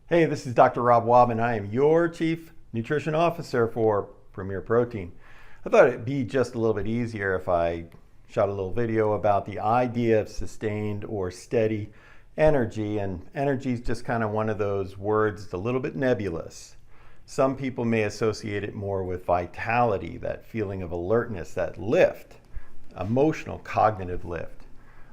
Hey, this is Dr. Rob Wabb, and I am your Chief Nutrition Officer for Premier Protein. I thought it'd be just a little bit easier if I shot a little video about the idea of sustained or steady energy. And energy is just kind of one of those words that's a little bit nebulous. Some people may associate it more with vitality, that feeling of alertness, that lift, emotional, cognitive lift.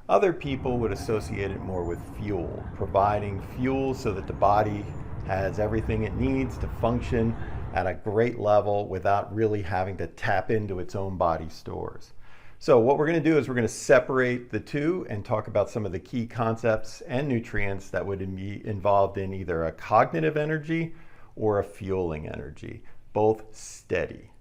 Other people would associate it more with fuel, providing fuel so that the body has everything it needs to function at a great level without really having to tap into its own body stores. So what we're going to do is we're going to separate the two and talk about some of the key concepts and nutrients that would be involved in either a cognitive energy or a fueling energy, both steady.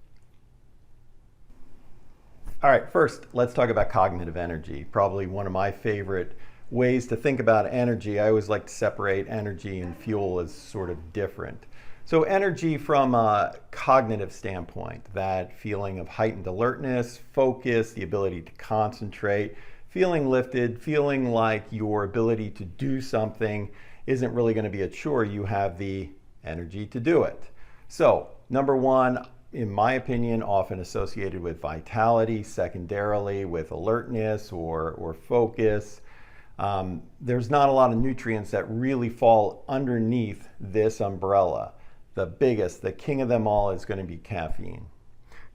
All right, first, let's talk about cognitive energy. Probably one of my favorite ways to think about energy. I always like to separate energy and fuel as sort of different. So energy from a cognitive standpoint, that feeling of heightened alertness, focus, the ability to concentrate, feeling lifted, feeling like your ability to do something isn't really going to be a chore. You have the energy to do it. So, number one, in my opinion, often associated with vitality, secondarily with alertness or focus. There's not a lot of nutrients that really fall underneath this umbrella. The biggest, the king of them all is going to be caffeine.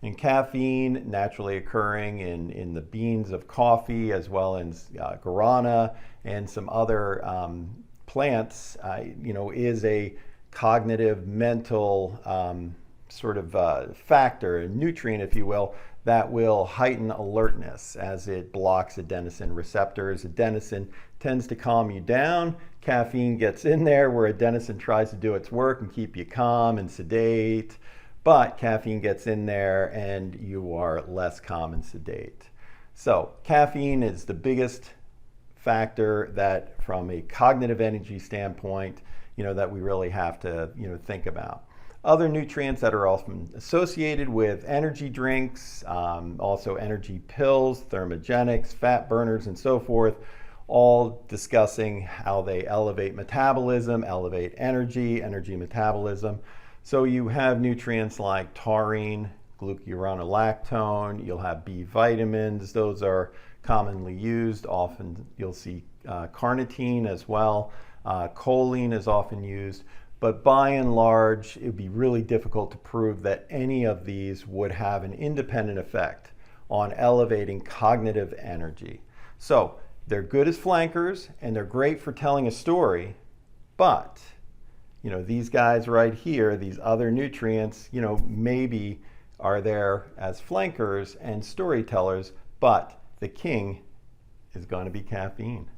And caffeine, naturally occurring in the beans of coffee as well as guarana and some other plants, is a cognitive, mental sort of factor, a nutrient, if you will, that will heighten alertness as it blocks adenosine receptors. Adenosine tends to calm you down. Caffeine gets in there where adenosine tries to do its work and keep you calm and sedate, but caffeine gets in there and you are less calm and sedate. So caffeine is the biggest factor that from a cognitive energy standpoint, that we really have to, think about. Other nutrients that are often associated with energy drinks, also energy pills, thermogenics, fat burners, and so forth, all discussing how they elevate metabolism, elevate energy metabolism. So you have nutrients like taurine, glucuronolactone, you'll have B vitamins, those are commonly used. Often you'll see carnitine as well. Choline is often used. But by and large, it would be really difficult to prove that any of these would have an independent effect on elevating cognitive energy. So they're good as flankers and they're great for telling a story, but these guys right here, these other nutrients, maybe are there as flankers and storytellers, but the king is going to be caffeine.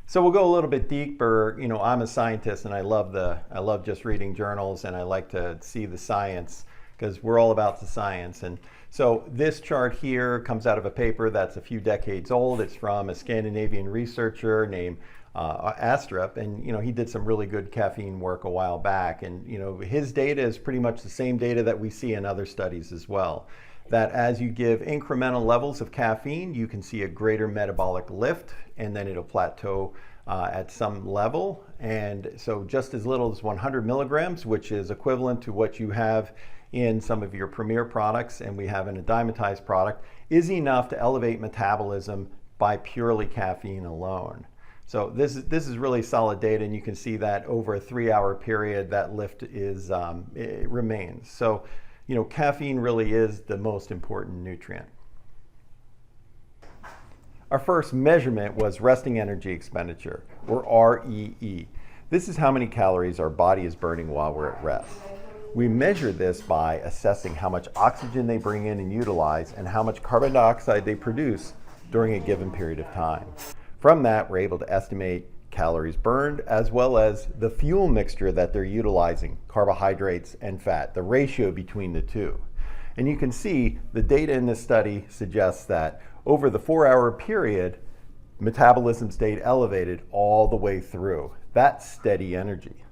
So we'll go a little bit deeper. I'm a scientist and I love just reading journals and I like to see the science because we're all about the science. And so this chart here comes out of a paper that's a few decades old. It's from a Scandinavian researcher named Astrup, and he did some really good caffeine work a while back. And his data is pretty much the same data that we see in other studies as well. That as you give incremental levels of caffeine, you can see a greater metabolic lift, and then it'll plateau at some level. And so just as little as 100 milligrams, which is equivalent to what you have in some of your Premier products, and we have in a dimetized product, is enough to elevate metabolism by purely caffeine alone. So this is really solid data, and you can see that over a 3-hour period, that lift it remains. So caffeine really is the most important nutrient. Our first measurement was resting energy expenditure, or REE. This is how many calories our body is burning while we're at rest. We measure this by assessing how much oxygen they bring in and utilize and how much carbon dioxide they produce during a given period of time. From that, we're able to estimate calories burned, as well as the fuel mixture that they're utilizing, carbohydrates and fat, the ratio between the two. And you can see the data in this study suggests that over the 4-hour period, metabolism stayed elevated all the way through. That's steady energy.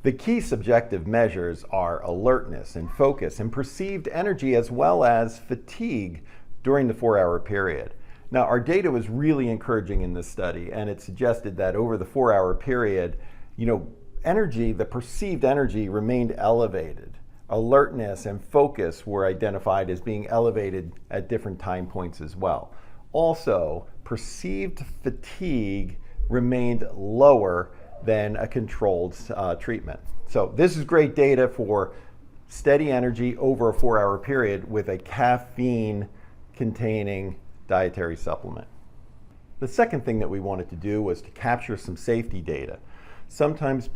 The key subjective measures are alertness and focus and perceived energy, as well as fatigue during the 4-hour period. Now, our data was really encouraging in this study, and it suggested that over the 4-hour period, energy, the perceived energy, remained elevated. Alertness and focus were identified as being elevated at different time points as well. Also, perceived fatigue remained lower than a controlled treatment. So this is great data for steady energy over a 4-hour period with a caffeine-containing dietary supplement. The second thing that we wanted to do was to capture some safety data. Sometimes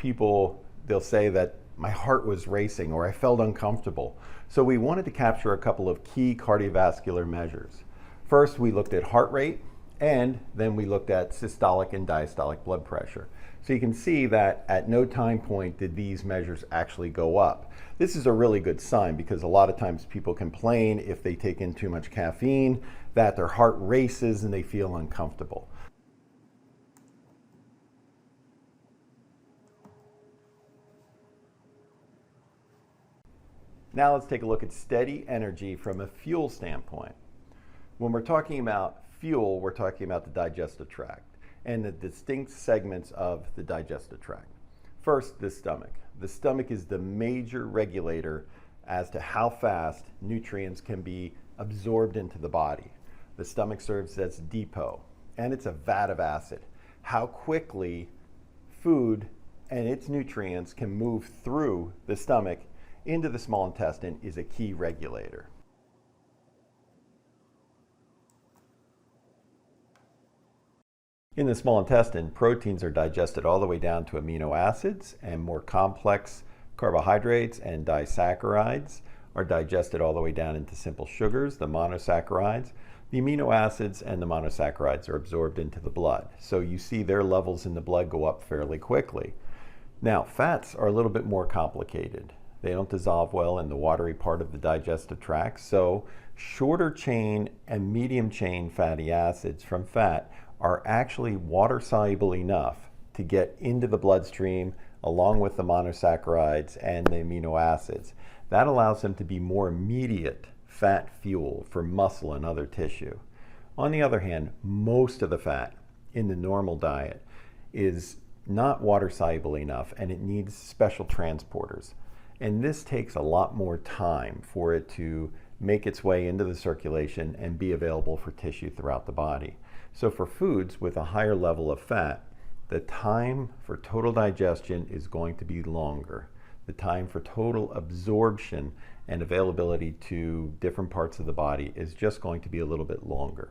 they'll say that my heart was racing or I felt uncomfortable. So we wanted to capture a couple of key cardiovascular measures. First, we looked at heart rate, and then we looked at systolic and diastolic blood pressure. So you can see that at no time point did these measures actually go up. This is a really good sign because a lot of times people complain if they take in too much caffeine that their heart races and they feel uncomfortable. Now let's take a look at steady energy from a fuel standpoint. When we're talking about fuel, we're talking about the digestive tract and the distinct segments of the digestive tract. First, the stomach. The stomach is the major regulator as to how fast nutrients can be absorbed into the body. The stomach serves as depot, and it's a vat of acid. How quickly food and its nutrients can move through the stomach into the small intestine is a key regulator. In the small intestine, proteins are digested all the way down to amino acids, and more complex carbohydrates and disaccharides are digested all the way down into simple sugars, the monosaccharides. The amino acids and the monosaccharides are absorbed into the blood. So you see their levels in the blood go up fairly quickly. Now, fats are a little bit more complicated. They don't dissolve well in the watery part of the digestive tract, so shorter chain and medium chain fatty acids from fat are actually water soluble enough to get into the bloodstream along with the monosaccharides and the amino acids. That allows them to be more immediate fat fuel for muscle and other tissue. On the other hand, most of the fat in the normal diet is not water soluble enough, and it needs special transporters. And this takes a lot more time for it to make its way into the circulation and be available for tissue throughout the body. So for foods with a higher level of fat, the time for total digestion is going to be longer. The time for total absorption and availability to different parts of the body is just going to be a little bit longer.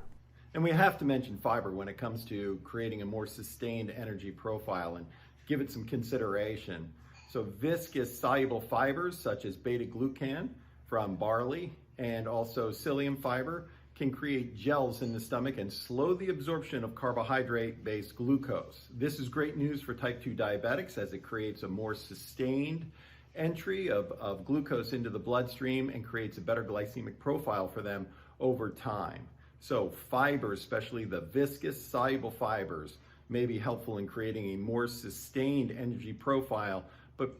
And we have to mention fiber when it comes to creating a more sustained energy profile and give it some consideration. So viscous soluble fibers such as beta-glucan from barley and also psyllium fiber can create gels in the stomach and slow the absorption of carbohydrate-based glucose. This is great news for type 2 diabetics as it creates a more sustained entry of glucose into the bloodstream and creates a better glycemic profile for them over time. So fibers, especially the viscous soluble fibers, may be helpful in creating a more sustained energy profile, but